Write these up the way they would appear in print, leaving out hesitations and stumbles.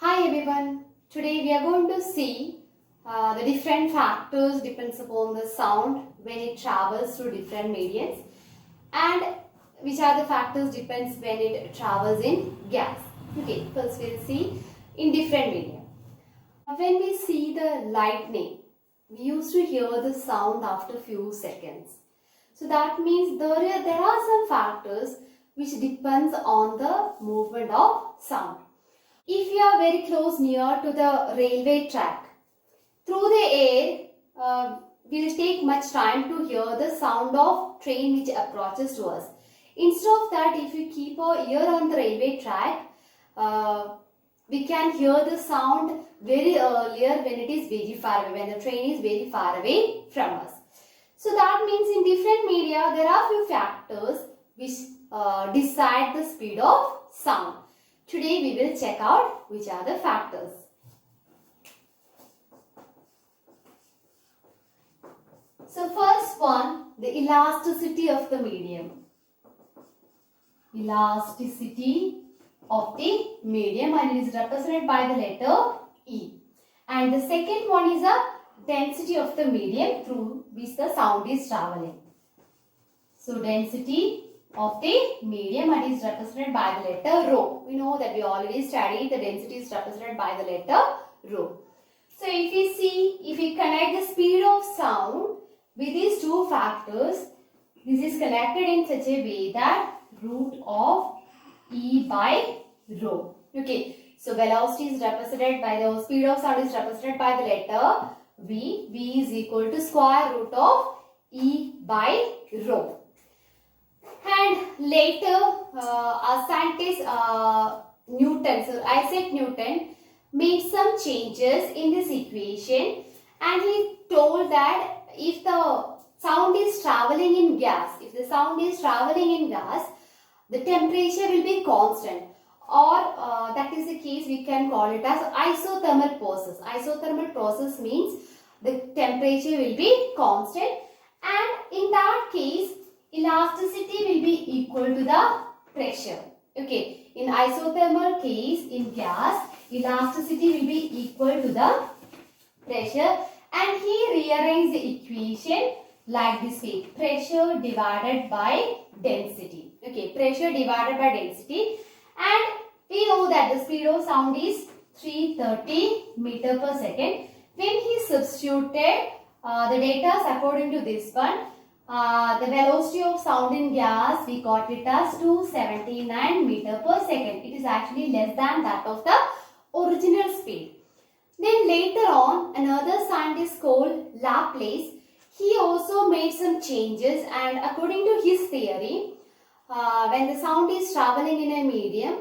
Hi everyone. Today we are going to see the different factors depends upon the sound when it travels through different mediums, and which are the factors depends when it travels in gas. Okay, first we'll see in different medium. When we see the lightning, we used to hear the sound after few seconds. So that means there are some factors which depends on the movement of sound. If you are very close near to the railway track, through the air, will take much time to hear the sound of train which approaches to us. Instead of that, if you keep our ear on the railway track, we can hear the sound very earlier when it is very far away, when the train is very far away from us. So that means in different media, there are few factors which decide the speed of sound. Today we will check out which are the factors. So first one, the elasticity of the medium. Elasticity of the medium, and it is represented by the letter E. And the second one is the density of the medium through which the sound is traveling. So density of the medium, and is represented by the letter rho. We know that we already studied the density is represented by the letter rho. So if we connect the speed of sound with these two factors, this is connected in such a way that root of E by rho. Okay, so velocity is represented by the speed of sound is represented by the letter V. V is equal to square root of E by rho. And later, our scientist Newton, so Isaac Newton, made some changes in this equation, and he told that if the sound is traveling in gas, the temperature will be constant, or that is the case we can call it as isothermal process. Isothermal process means the temperature will be constant, and in that case elasticity will be equal to the pressure. Okay, in isothermal case, in gas, elasticity will be equal to the pressure, and he rearranged the equation like this way: pressure divided by density. Okay, pressure divided by density, and we know that the speed of sound is 330 meter per second. When he substituted the data according to this one, the velocity of sound in gas, we got it as 279 meter per second. It is actually less than that of the original speed. Then later on, another scientist called Laplace, he also made some changes, and according to his theory, when the sound is traveling in a medium,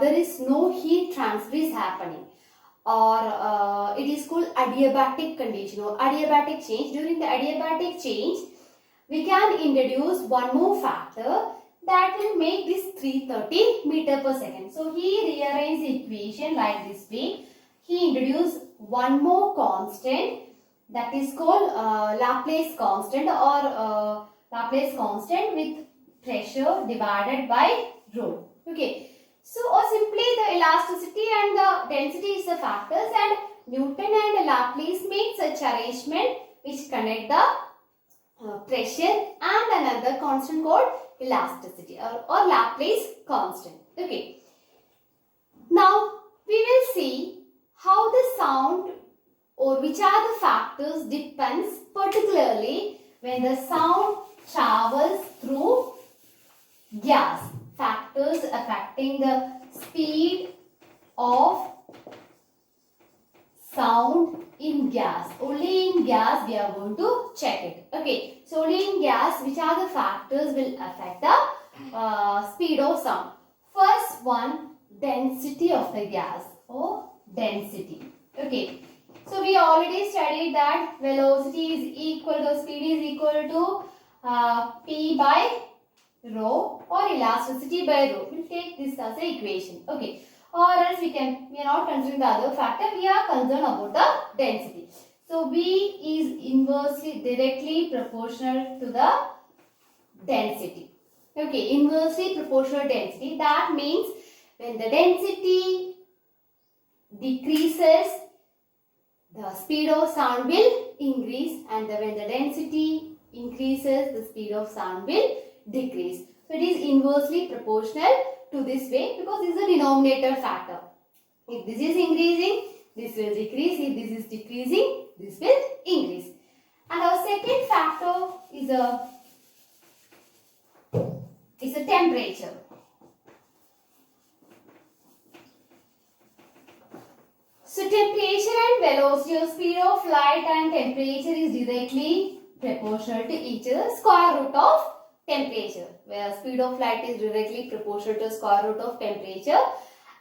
there is no heat transfer is happening, or it is called adiabatic condition or adiabatic change. During the adiabatic change, we can introduce one more factor that will make this 330 meter per second. So he rearranged the equation like this way. He introduced one more constant that is called Laplace constant, or Laplace constant with pressure divided by rho. Okay. So or simply the elasticity and the density is the factors, and Newton and Laplace made such arrangement which connect the pressure and another constant called elasticity or Laplace constant. Okay. Now we will see how the sound or which are the factors depends particularly when the sound travels through gas. Factors affecting the speed of sound in gas. Only in gas we are going to check it. Okay, so only in gas which are the factors will affect the speed of sound. First one, density of the gas or density. Okay, so we already studied that velocity is equal to speed is equal to P by rho, or elasticity by rho. We'll take this as an equation. Okay. Or else we are not considering the other factor, we are concerned about the density. So V is inversely directly proportional to the density. Okay, inversely proportional density. That means when the density decreases, the speed of sound will increase, and when the density increases, the speed of sound will decrease. So it is inversely proportional to this way because this is a denominator factor. If this is increasing, this will decrease. If this is decreasing, this will increase. And our second factor is a temperature. So temperature and velocity or speed of light and temperature is directly proportional to each other, square root of temperature, where speed of light is directly proportional to square root of temperature.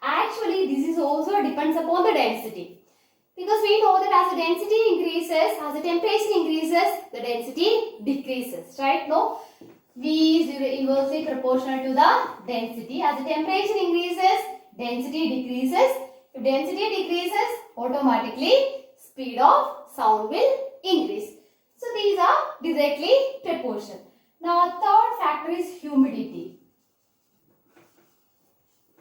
Actually, this is also depends upon the density, because we know that as the density increases, as the temperature increases, the density decreases, right? No, V is inversely proportional to the density. As the temperature increases, density decreases. If density decreases, automatically speed of sound will increase. So these are directly proportional. Now third factor is humidity.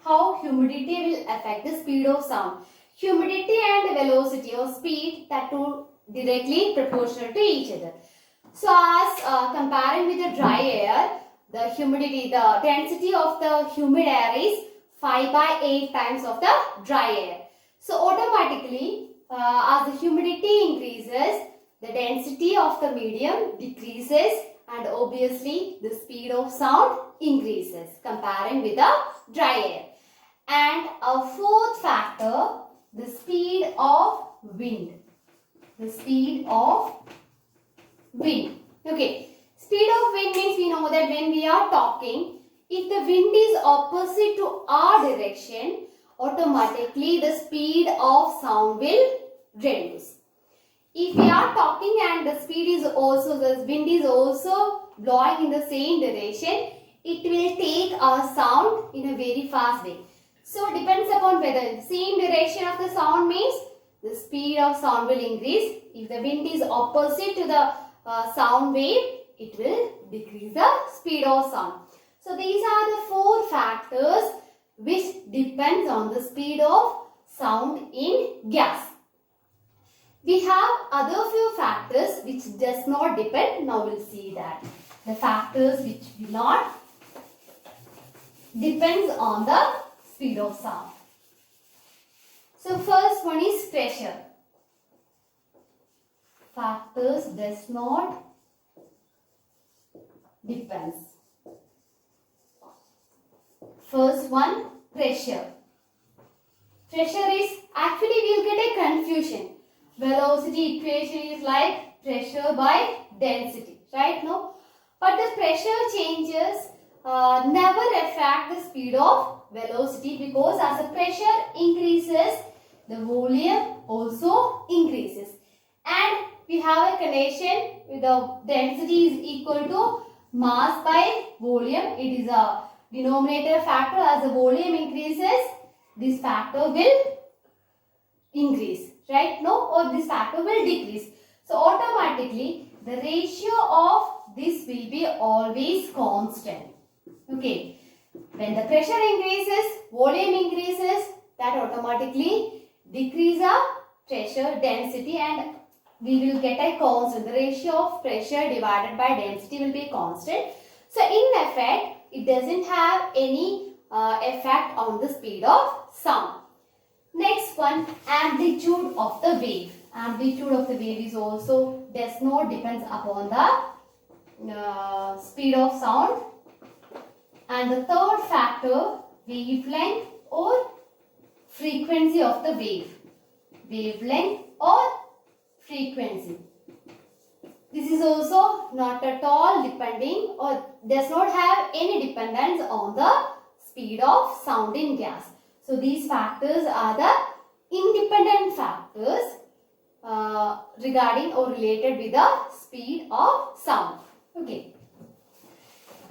How humidity will affect the speed of sound. Humidity and velocity or speed, that two directly proportional to each other. So as comparing with the dry air, the humidity, the density of the humid air is 5 by 8 times of the dry air. So automatically as the humidity increases, the density of the medium decreases, and obviously the speed of sound increases comparing with the dry air. And a fourth factor, the speed of wind. The speed of wind. Okay. Speed of wind means we know that when we are talking, if the wind is opposite to our direction, automatically the speed of sound will reduce. If we are talking and the speed is also, the wind is also blowing in the same direction, it will take our sound in a very fast way. So depends upon whether the same direction of the sound means the speed of sound will increase. If the wind is opposite to the sound wave, it will decrease the speed of sound. So these are the four factors which depends on the speed of sound in gas. We have other few factors which does not depend. Now we'll see that. The factors which will not depends on the speed of sound. So first one is pressure. Factors does not depends. First one, pressure. Pressure is, actually we will get a confusion. Velocity equation is like pressure by density, right? No, but the pressure changes never affect the speed of velocity, because as the pressure increases, the volume also increases, and we have a connection with the density is equal to mass by volume. It is a denominator factor. As the volume increases, this factor will increase, right? No, or this factor will decrease. So automatically the ratio of this will be always constant. Okay, when the pressure increases, volume increases, that automatically decrease the pressure density, and we will get a constant. The ratio of pressure divided by density will be constant. So in effect, it doesn't have any effect on the speed of sound. Next one, amplitude of the wave. Amplitude of the wave is also does not depends upon the speed of sound. And the third factor, wavelength or frequency of the wave. Wavelength or frequency. This is also not at all depending or does not have any dependence on the speed of sound in gas. So these factors are the independent factors regarding or related with the speed of sound. Okay.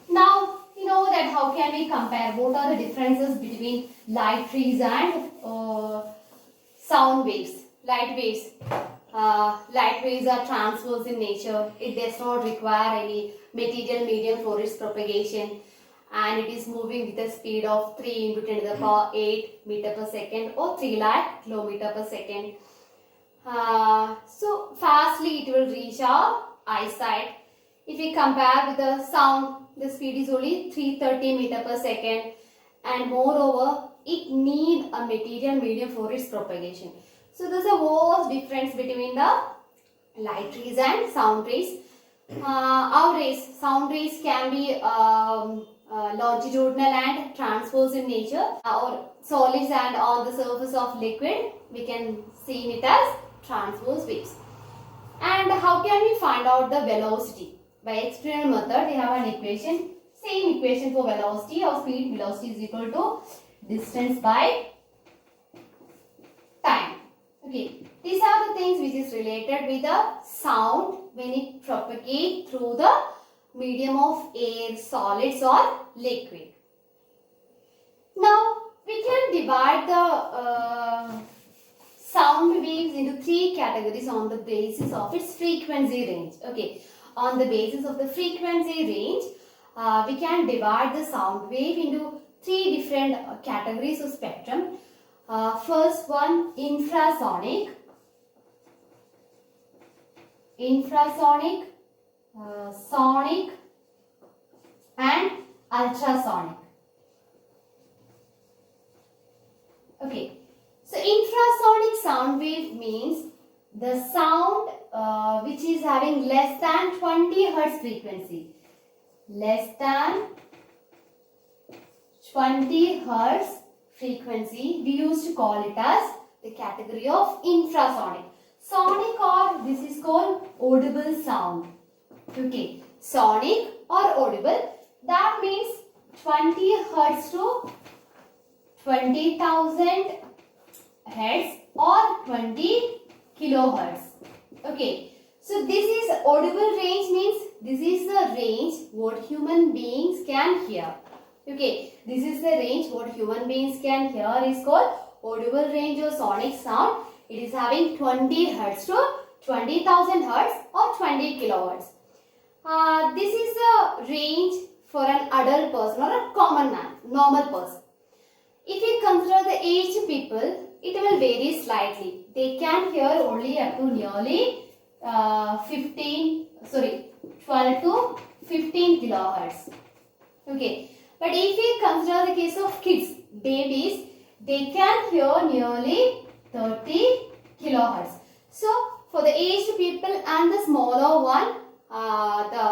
Now you know that how can we compare what are the differences between light waves and sound waves. Light waves. Light waves are transverse in nature. It does not require any material medium for its propagation. and it is moving with a speed of 3 into 10 to the power 8 meter per second or 3 lakh kilometer per second. So fastly it will reach our eyesight. If we compare with the sound, the speed is only 330 meter per second, and moreover it need a material medium for its propagation. So there's a vast difference between the light rays and sound rays. Our rays, sound rays can be longitudinal and transverse in nature, or solids and on the surface of liquid we can see it as transverse waves. And how can we find out the velocity? By experimental method, we have an equation, same equation for velocity or speed. Velocity is equal to distance by time. Okay, these are the things which is related with the sound when it propagates through the medium of air, solids or liquid. Now, we can divide the sound waves into 3 categories on the basis of its frequency range. Okay, on the basis of the frequency range, we can divide the sound wave into 3 different categories of spectrum. First one, infrasonic, sonic and ultrasonic. Okay, so infrasonic sound wave means the sound which is having less than 20 Hz frequency. Less than 20 Hz frequency, we used to call it as the category of infrasonic. Sonic, or this is called audible sound. Okay, sonic or audible, that means 20 Hz to 20,000 Hz or 20 kilohertz. Okay, so this is audible range, means this is the range what human beings can hear. Okay, this is the range what human beings can hear is called audible range or sonic sound. It is having 20 Hz to 20,000 Hz or 20 kilohertz. This is the range for an adult person or a common man, normal person. If we consider the aged people, it will vary slightly. They can hear only up to nearly 12 to 15 kilohertz. Okay, but if we consider the case of kids, babies, they can hear nearly 30 kilohertz. So for the aged people and the smaller one, the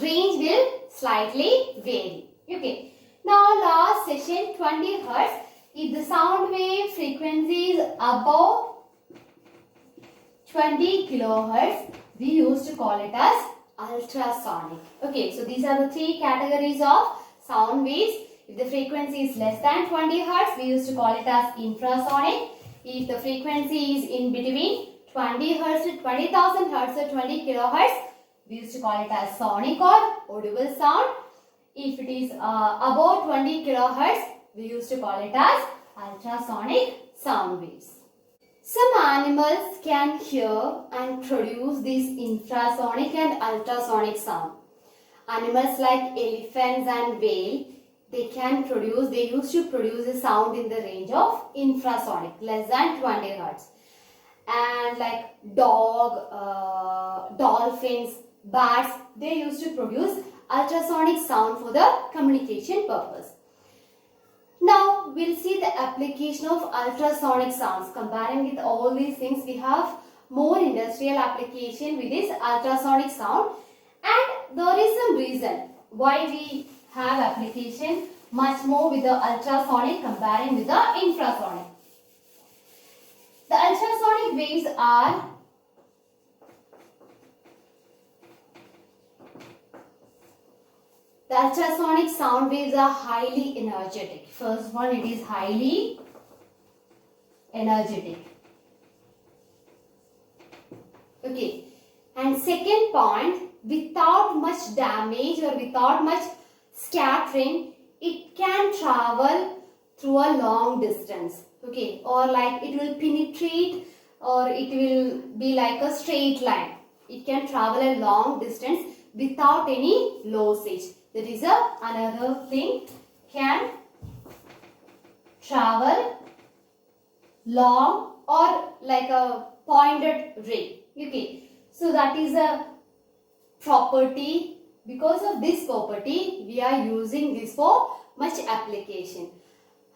range will slightly vary. Okay. Now last session, 20 Hz. If the sound wave frequency is above 20 kilohertz, we used to call it as ultrasonic. Okay, so these are the 3 categories of sound waves. If the frequency is less than 20 Hz, we used to call it as infrasonic. If the frequency is in between 20 Hz to 20,000 Hz or 20 kilohertz, we used to call it as sonic or audible sound. If it is above 20 kilohertz, we used to call it as ultrasonic sound waves. Some animals can hear and produce this infrasonic and ultrasonic sound. Animals like elephants and whale, they used to produce a sound in the range of infrasonic, less than 20 Hz. And like dolphins, bats, they used to produce ultrasonic sound for the communication purpose. Now we'll see the application of ultrasonic sounds. Comparing with all these things, we have more industrial application with this ultrasonic sound, and there is some reason why we have application much more with the ultrasonic comparing with the infrasonic. The ultrasonic waves are the ultrasonic sound waves are highly energetic. First one, it is highly energetic. Okay. And second point, without much damage or without much scattering, it can travel through a long distance. Okay. Or like it will penetrate, or it will be like a straight line. It can travel a long distance without any losage. That is another thing. Can travel long or like a pointed ray. Okay. So that is a property. Because of this property, we are using this for much application.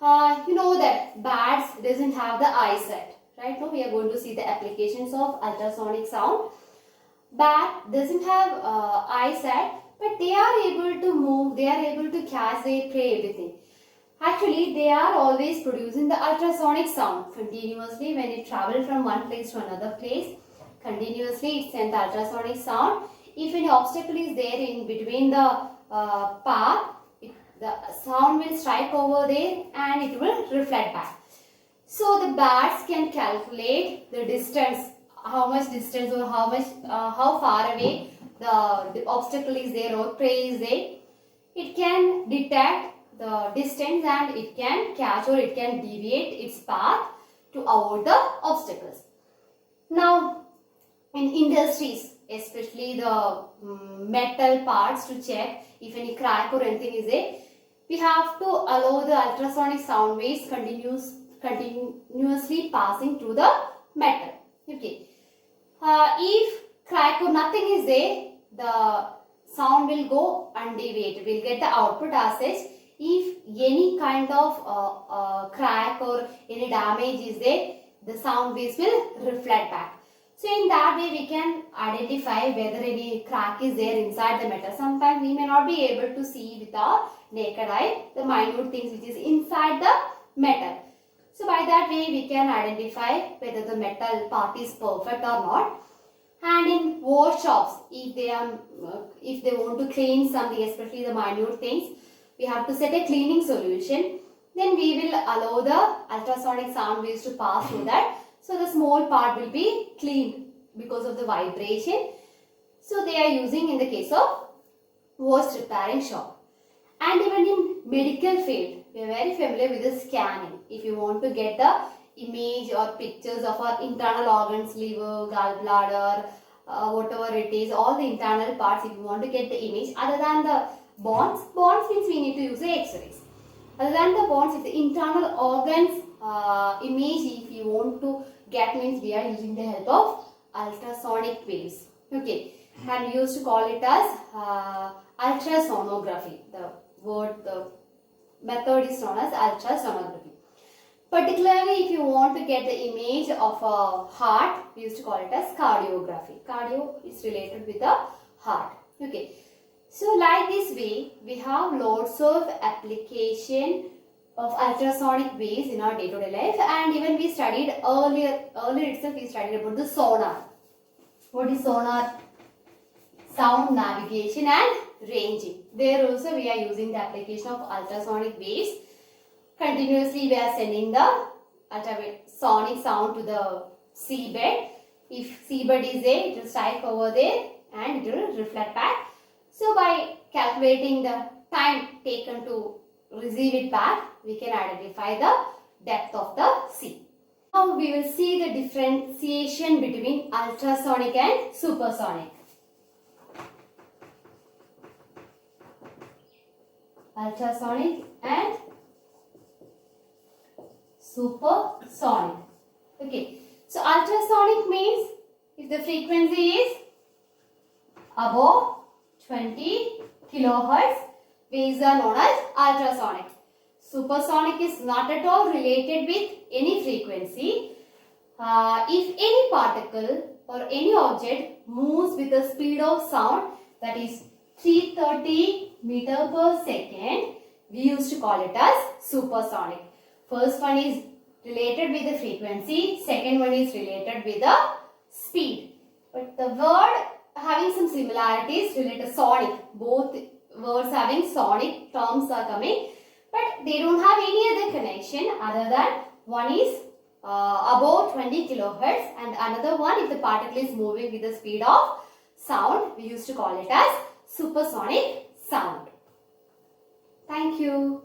You know that bats doesn't have the eyesight, right? Now we are going to see the applications of ultrasonic sound. Bat doesn't have eyesight, but they are able to move, they are able to catch their prey, everything. Actually, they are always producing the ultrasonic sound continuously when it travels from one place to another place. Continuously, it sends the ultrasonic sound. If any obstacle is there in between the path, the sound will strike over there and it will reflect back. So the bats can calculate the distance, how much distance or how far away the obstacle is there or prey is there. It can detect the distance and it can catch or it can deviate its path to avoid the obstacles. Now, in industries, especially the metal parts, to check if any crack or anything is there, we have to allow the ultrasonic sound waves continuously passing through the metal. Okay. If crack or nothing is there, the sound will go undeviated. We will get the output as such. If any kind of crack or any damage is there, the sound waves will reflect back. So in that way we can identify whether any crack is there inside the metal. Sometimes we may not be able to see with our naked eye the minute things which is inside the metal. So by that way we can identify whether the metal part is perfect or not. And in workshops, if they want to clean something, especially the minute things, we have to set a cleaning solution. Then we will allow the ultrasonic sound waves to pass through that. So the small part will be cleaned because of the vibration. So they are using in the case of watch repairing shop. And even in medical field, we are very familiar with the scanning. If you want to get the image or pictures of our internal organs, liver, gallbladder, whatever it is, all the internal parts, if you want to get the image, other than the bones means we need to use the x-rays. Other than the bones, if the internal organs image, if you want to get, means we are using the help of ultrasonic waves. Okay, and we used to call it as ultrasonography. The method is known as ultrasonography. Particularly if you want to get the image of a heart, we used to call it as cardiography. Cardio is related with the heart. Okay. So like this way, we have lots of application of ultrasonic waves in our day-to-day life, and even we studied earlier itself we studied about the sonar. What is sonar? Sound navigation and ranging. There also we are using the application of ultrasonic waves. Continuously we are sending the ultrasonic sound to the seabed. If seabed is there, it will strike over there and it will reflect back. So by calculating the time taken to receive it back, we can identify the depth of the sea. Now we will see the differentiation between ultrasonic and supersonic. Ultrasonic and supersonic. Okay. So ultrasonic means if the frequency is above 20 kilohertz, waves are known as ultrasonic. Supersonic is not at all related with any frequency. If any particle or any object moves with the speed of sound, that is 330 meter per second, we used to call it as supersonic. First one is related with the frequency, second one is related with the speed. But the word having some similarities related to sonic, both words having sonic terms are coming, but they don't have any other connection other than one is above 20 kilohertz and another one, if the particle is moving with the speed of sound, we used to call it as supersonic sound. Thank you.